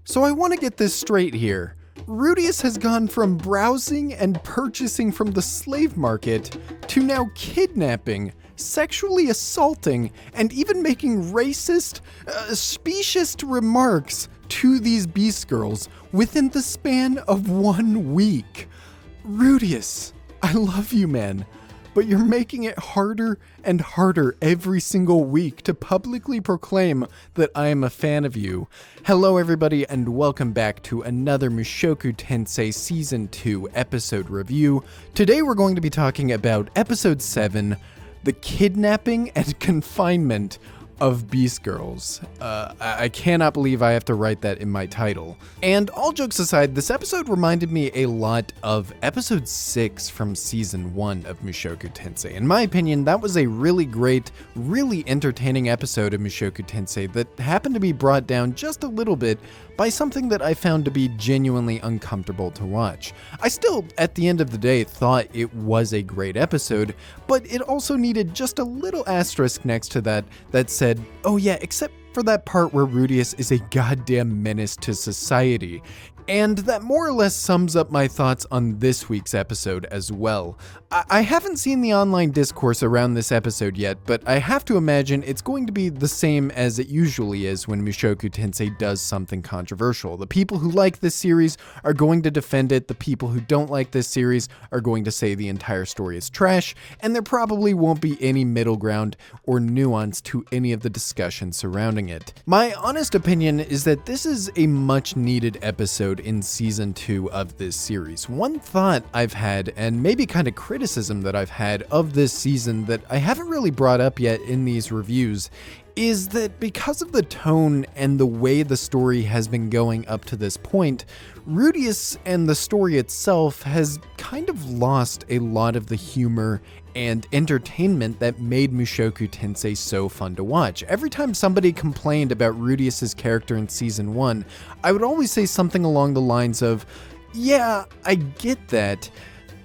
So I want to get this straight here. Rudeus has gone from browsing and purchasing from the slave market to now kidnapping, sexually assaulting, and even making racist, speciest remarks to these beast girls within the span of 1 week. Rudeus, I love you, man, but you're making it harder and harder every single week to publicly proclaim that I am a fan of you. Hello everybody and welcome back to another Mushoku Tensei Season 2 episode review. Today we're going to be talking about Episode 7, The Kidnapping and Confinement of Beast Girls. I cannot believe I have to write that in my title. And all jokes aside, this episode reminded me a lot of Episode 6 from Season 1 of Mushoku Tensei. In my opinion, that was a really great, really entertaining episode of Mushoku Tensei that happened to be brought down just a little bit by something that I found to be genuinely uncomfortable to watch. I still, at the end of the day, thought it was a great episode, but it also needed just a little asterisk next to that said, oh yeah, except for that part where Rudeus is a goddamn menace to society. And that more or less sums up my thoughts on this week's episode as well. I haven't seen the online discourse around this episode yet, but I have to imagine it's going to be the same as it usually is when Mushoku Tensei does something controversial. The people who like this series are going to defend it, the people who don't like this series are going to say the entire story is trash, and there probably won't be any middle ground or nuance to any of the discussion surrounding it. My honest opinion is that this is a much needed episode in Season 2 of this series. One thought I've had, and maybe kind of criticism that I've had of this season that I haven't really brought up yet in these reviews, is that because of the tone and the way the story has been going up to this point, Rudeus and the story itself has kind of lost a lot of the humor and entertainment that made Mushoku Tensei so fun to watch. Every time somebody complained about Rudeus's character in Season 1, I would always say something along the lines of, yeah, I get that,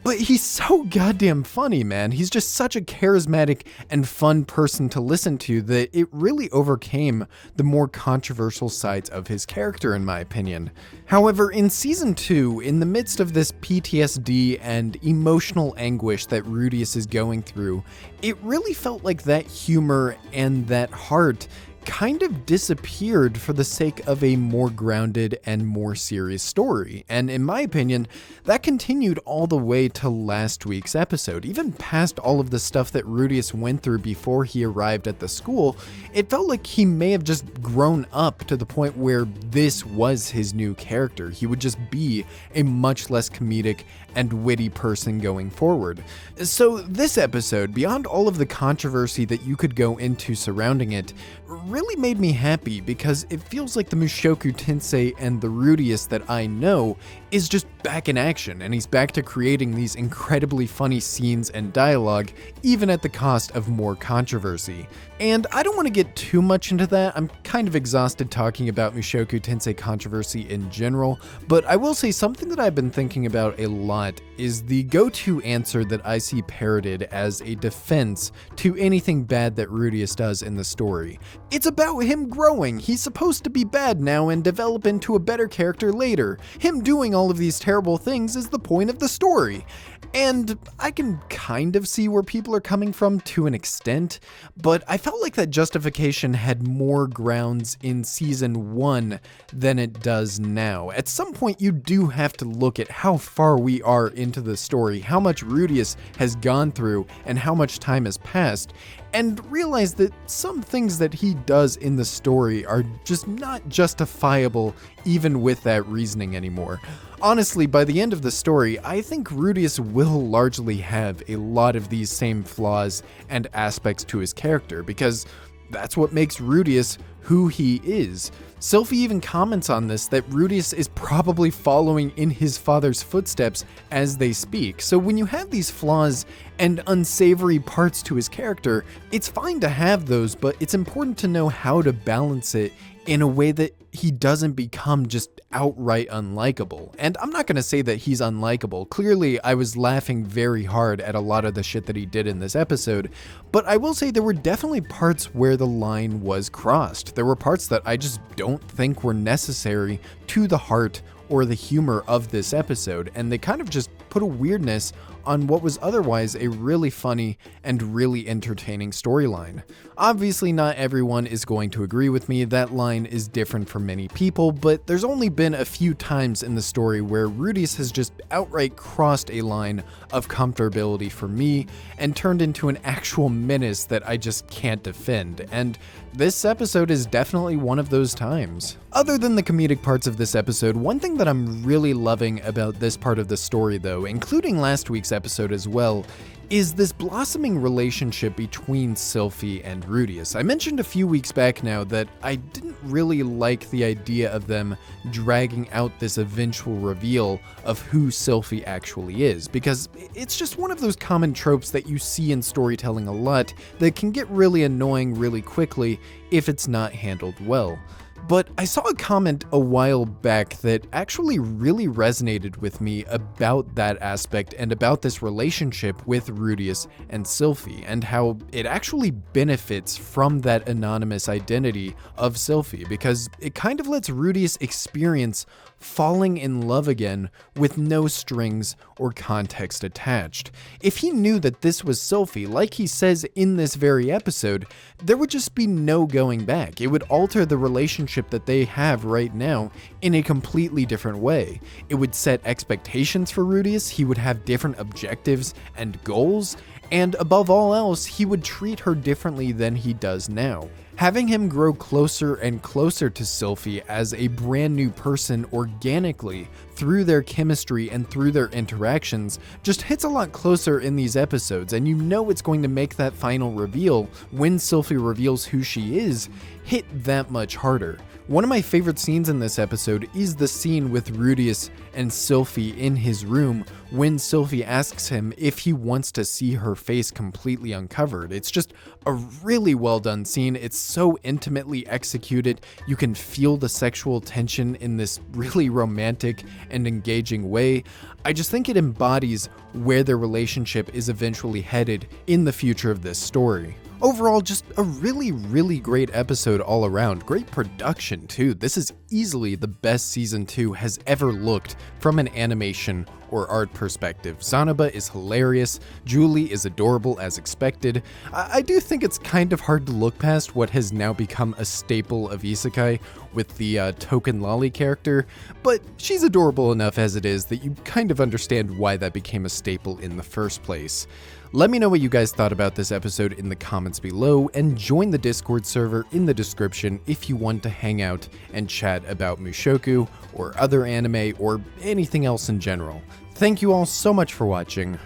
but he's so goddamn funny, man. He's just such a charismatic and fun person to listen to that it really overcame the more controversial sides of his character, in my opinion. However, in Season 2, in the midst of this PTSD and emotional anguish that Rudeus is going through, it really felt like that humor and that heart kind of disappeared for the sake of a more grounded and more serious story. And in my opinion, that continued all the way to last week's episode. Even past all of the stuff that Rudeus went through before he arrived at the school, it felt like he may have just grown up to the point where this was his new character. He would just be a much less comedic and witty person going forward. So this episode, beyond all of the controversy that you could go into surrounding it, really made me happy because it feels like the Mushoku Tensei and the Rudeus that I know is just back in action, and he's back to creating these incredibly funny scenes and dialogue, even at the cost of more controversy. And I don't want to get too much into that. I'm kind of exhausted talking about Mushoku Tensei controversy in general, but I will say something that I've been thinking about a lot is the go-to answer that I see parroted as a defense to anything bad that Rudeus does in the story. It's about him growing. He's supposed to be bad now and develop into a better character later. Him doing all of these terrible things is the point of the story. And I can kind of see where people are coming from to an extent, but I felt like that justification had more grounds in Season 1 than it does now. At some point, you do have to look at how far we are into the story, how much Rudeus has gone through, and how much time has passed, and realize that some things that he does in the story are just not justifiable even with that reasoning anymore. Honestly, by the end of the story, I think Rudeus will largely have a lot of these same flaws and aspects to his character, because that's what makes Rudeus who he is. Sylphie even comments on this, that Rudeus is probably following in his father's footsteps as they speak. So when you have these flaws and unsavory parts to his character, it's fine to have those, but it's important to know how to balance it in a way that he doesn't become just outright unlikable. And I'm not gonna say that he's unlikable. Clearly, I was laughing very hard at a lot of the shit that he did in this episode, but I will say there were definitely parts where the line was crossed. There were parts that I just don't think were necessary to the heart or the humor of this episode, and they kind of just put a weirdness on what was otherwise a really funny and really entertaining storyline. Obviously, not everyone is going to agree with me. That line is different for many people, but there's only been a few times in the story where Rudeus has just outright crossed a line of comfortability for me and turned into an actual menace that I just can't defend, and this episode is definitely one of those times. Other than the comedic parts of this episode, one thing that I'm really loving about this part of the story though, including last week's episode as well, is this blossoming relationship between Sylphie and Rudeus. I mentioned a few weeks back now that I didn't really like the idea of them dragging out this eventual reveal of who Sylphie actually is, because it's just one of those common tropes that you see in storytelling a lot that can get really annoying really quickly if it's not handled well. But I saw a comment a while back that actually really resonated with me about that aspect and about this relationship with Rudeus and Sylphie, and how it actually benefits from that anonymous identity of Sylphie, because it kind of lets Rudeus experience falling in love again with no strings or context attached. If he knew that this was Sylphie, like he says in this very episode, there would just be no going back. It would alter the relationship that they have right now in a completely different way. It would set expectations for Rudeus, he would have different objectives and goals, and above all else, he would treat her differently than he does now. Having him grow closer and closer to Sylphie as a brand new person organically through their chemistry and through their interactions just hits a lot closer in these episodes, and you know it's going to make that final reveal, when Sylphie reveals who she is, hit that much harder. One of my favorite scenes in this episode is the scene with Rudeus and Sylphie in his room when Sylphie asks him if he wants to see her face completely uncovered. It's just a really well done scene. It's so intimately executed. You can feel the sexual tension in this really romantic and engaging way. I just think it embodies where their relationship is eventually headed in the future of this story. Overall, just a really, really great episode all around. Great production too. This is easily the best season 2 has ever looked from an animation or art perspective. Zanoba is hilarious, Julie is adorable as expected. I do think it's kind of hard to look past what has now become a staple of isekai with the token lolly character, but she's adorable enough as it is that you kind of understand why that became a staple in the first place. Let me know what you guys thought about this episode in the comments below, and join the Discord server in the description if you want to hang out and chat about Mushoku or other anime or anything else in general. Thank you all so much for watching,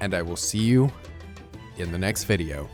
and I will see you in the next video.